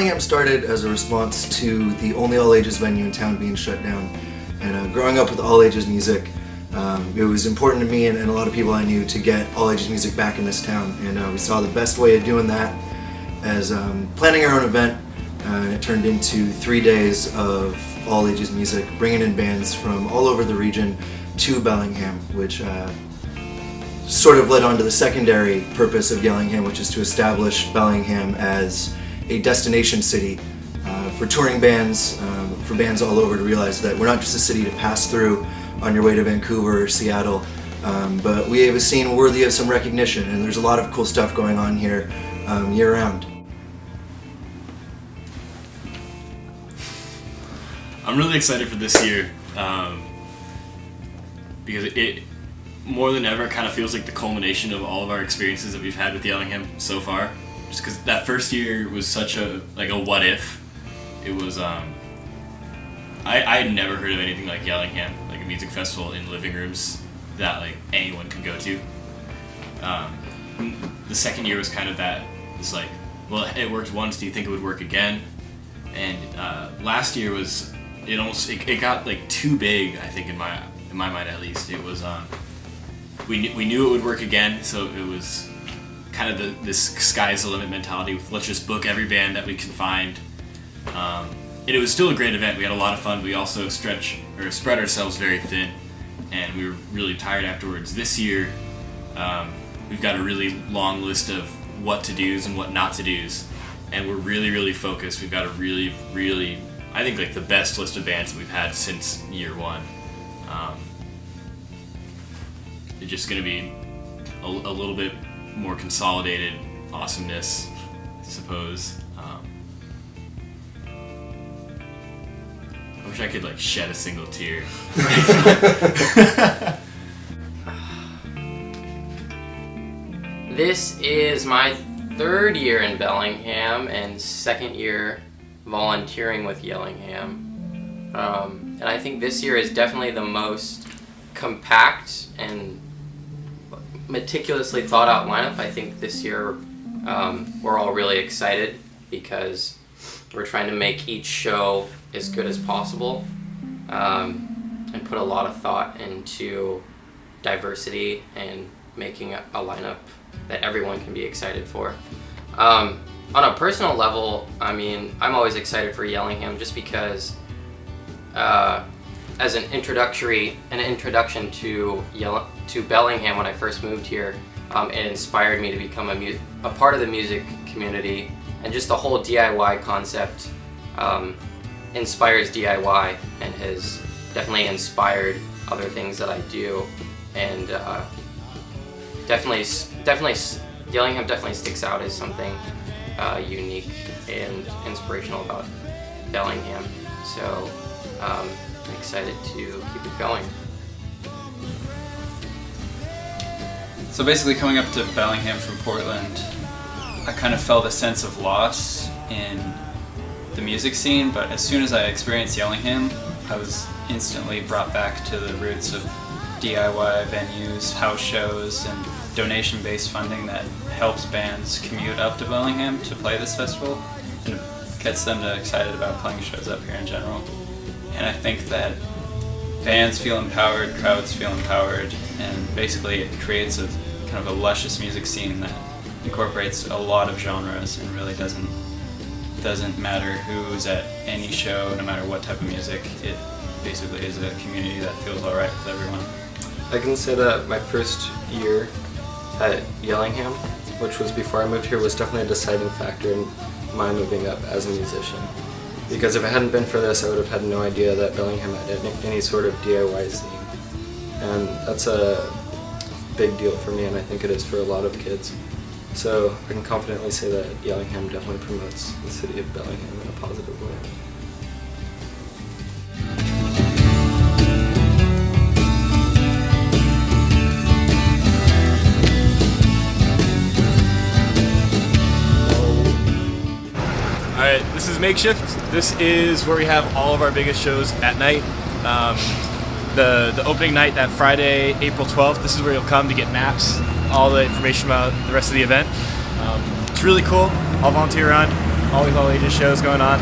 Yellingham started as a response to the only all-ages venue in town being shut down. And growing up with all-ages music, it was important to me and a lot of people I knew to get all-ages music back in this town. And we saw the best way of doing that as planning our own event. It turned into 3 days of all-ages music, bringing in bands from all over the region to Bellingham, which sort of led on to the secondary purpose of Yellingham, which is to establish Bellingham as a destination city for touring bands, for bands all over, to realize that we're not just a city to pass through on your way to Vancouver or Seattle, but we have a scene worthy of some recognition, and there's a lot of cool stuff going on here year-round. I'm really excited for this year because it more than ever kind of feels like the culmination of all of our experiences that we've had with Yellingham so far. Just because that first year was such a what if. It was I had never heard of anything like Yellingham, like a music festival in living rooms that like anyone could go to. The second year was kind of that. It's like, well, it worked once. Do you think it would work again? And last year was it got like too big. I think in my mind at least, it was we knew it would work again. So it was kind of this sky's the limit mentality with let's just book every band that we can find. And it was still a great event. We had a lot of fun. We also spread ourselves very thin, and we were really tired afterwards. This year, we've got a really long list of what to do's and what not to do's, and we're really, really focused. We've got a really, really, I think like the best list of bands that we've had since year one. It's just going to be a little bit more consolidated awesomeness, I suppose. I wish I could like shed a single tear. This is my third year in Bellingham and second year volunteering with Yellingham. And I think this year is definitely the most compact and meticulously thought out lineup. I think this year we're all really excited because we're trying to make each show as good as possible and put a lot of thought into diversity and making a lineup that everyone can be excited for. On a personal level, I mean, I'm always excited for Yellingham just because as an introduction to Bellingham when I first moved here, it inspired me to become a part of the music community, and just the whole DIY concept inspires DIY and has definitely inspired other things that I do, and definitely Yellingham definitely sticks out as something unique and inspirational about Bellingham. So I'm excited to keep it going. So basically, coming up to Bellingham from Portland, I kind of felt a sense of loss in the music scene, but as soon as I experienced Yellingham, I was instantly brought back to the roots of DIY venues, house shows, and donation-based funding that helps bands commute up to Bellingham to play this festival and gets them excited about playing shows up here in general. And I think that bands feel empowered, crowds feel empowered, and basically it creates a kind of a luscious music scene that incorporates a lot of genres and really doesn't matter who's at any show, no matter what type of music. It basically is a community that feels alright with everyone. I can say that my first year at Yellingham, which was before I moved here, was definitely a deciding factor in my moving up as a musician. Because if it hadn't been for this, I would have had no idea that Bellingham had any sort of DIY scene. And that's a big deal for me, and I think it is for a lot of kids. So I can confidently say that Yellingham definitely promotes the city of Bellingham in a positive way. Alright, this is Makeshift. This is where we have all of our biggest shows at night. The opening night, that Friday, April 12th, this is where you'll come to get maps, all the information about the rest of the event. It's really cool. I'll volunteer on. always all ages shows going on.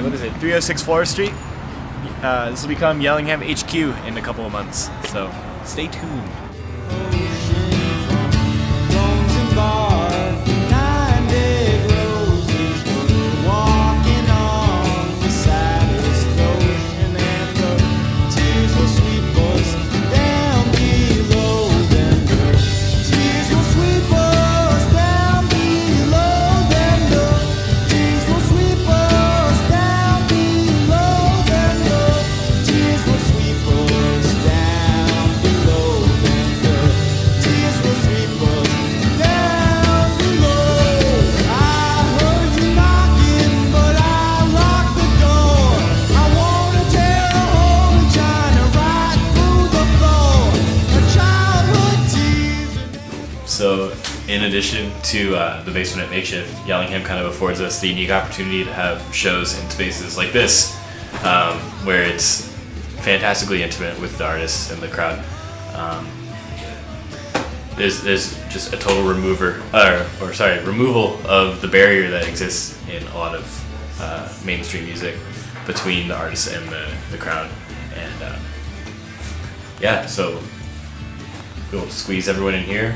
What is it? 306 Forest Street. This will become Yellingham HQ in a couple of months, so stay tuned. So, in addition to the basement at Makeshift, Yellingham kind of affords us the unique opportunity to have shows in spaces like this, where it's fantastically intimate with the artists and the crowd. There's just a total removal of the barrier that exists in a lot of mainstream music between the artists and the crowd, and so we'll squeeze everyone in here.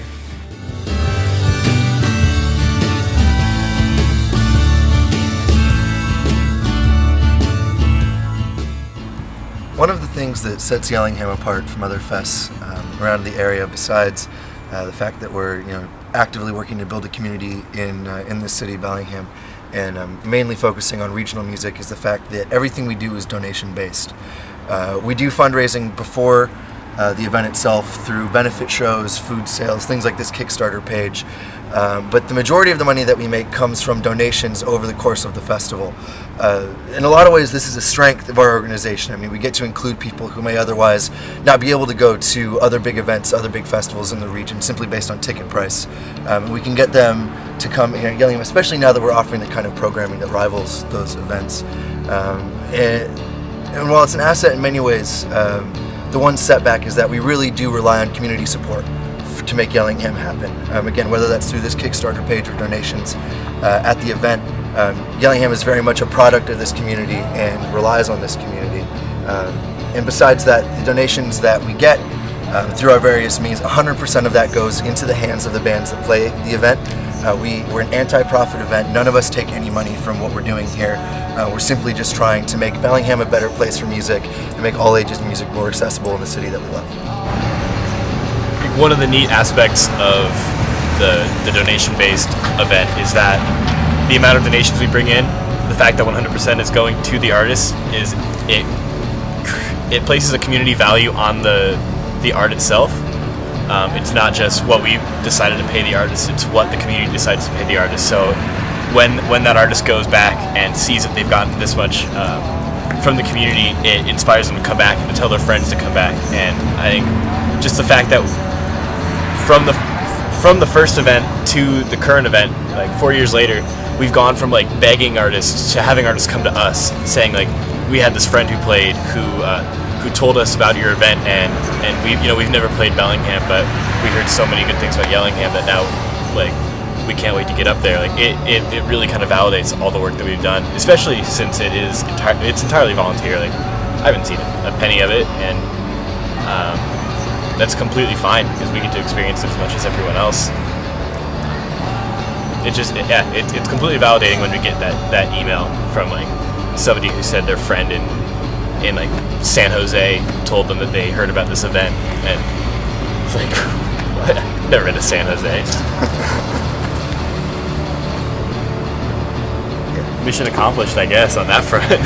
One of the things that sets Yellingham apart from other fests around the area, besides the fact that we're actively working to build a community in this city, Bellingham, and mainly focusing on regional music, is the fact that everything we do is donation based. We do fundraising before the event itself through benefit shows, food sales, things like this Kickstarter page. But the majority of the money that we make comes from donations over the course of the festival. In a lot of ways, this is a strength of our organization. I mean, we get to include people who may otherwise not be able to go to other big events, other big festivals in the region, simply based on ticket price. We can get them to come here in Yellingham, especially now that we're offering the kind of programming that rivals those events. And while it's an asset in many ways, the one setback is that we really do rely on community support to make Yellingham happen. Again, whether that's through this Kickstarter page or donations at the event, Yellingham is very much a product of this community and relies on this community. And besides that, the donations that we get through our various means, 100% of that goes into the hands of the bands that play the event. We're an anti-profit event. None of us take any money from what we're doing here. We're simply just trying to make Bellingham a better place for music and make all ages music more accessible in the city that we love. I think one of the neat aspects of the donation-based event is that the amount of donations we bring in, the fact that 100% is going to the artists, is it places a community value on the art itself. It's not just what we decided to pay the artist, it's what the community decides to pay the artist. So when that artist goes back and sees that they've gotten this much from the community, it inspires them to come back and to tell their friends to come back. And I think just the fact that from the first event to the current event, like 4 years later, we've gone from like begging artists to having artists come to us saying like, we had this friend who played who told us about your event, and we've never played Bellingham, but we heard so many good things about Yellingham that now like we can't wait to get up there. Like it really kind of validates all the work that we've done, especially since it's entirely volunteer. Like I haven't seen a penny of it, and that's completely fine because we get to experience it as much as everyone else. It's completely validating when we get that email from like somebody who said their friend in like San Jose told them that they heard about this event, and it's like, what? I've never been to San Jose. Mission accomplished, I guess, on that front.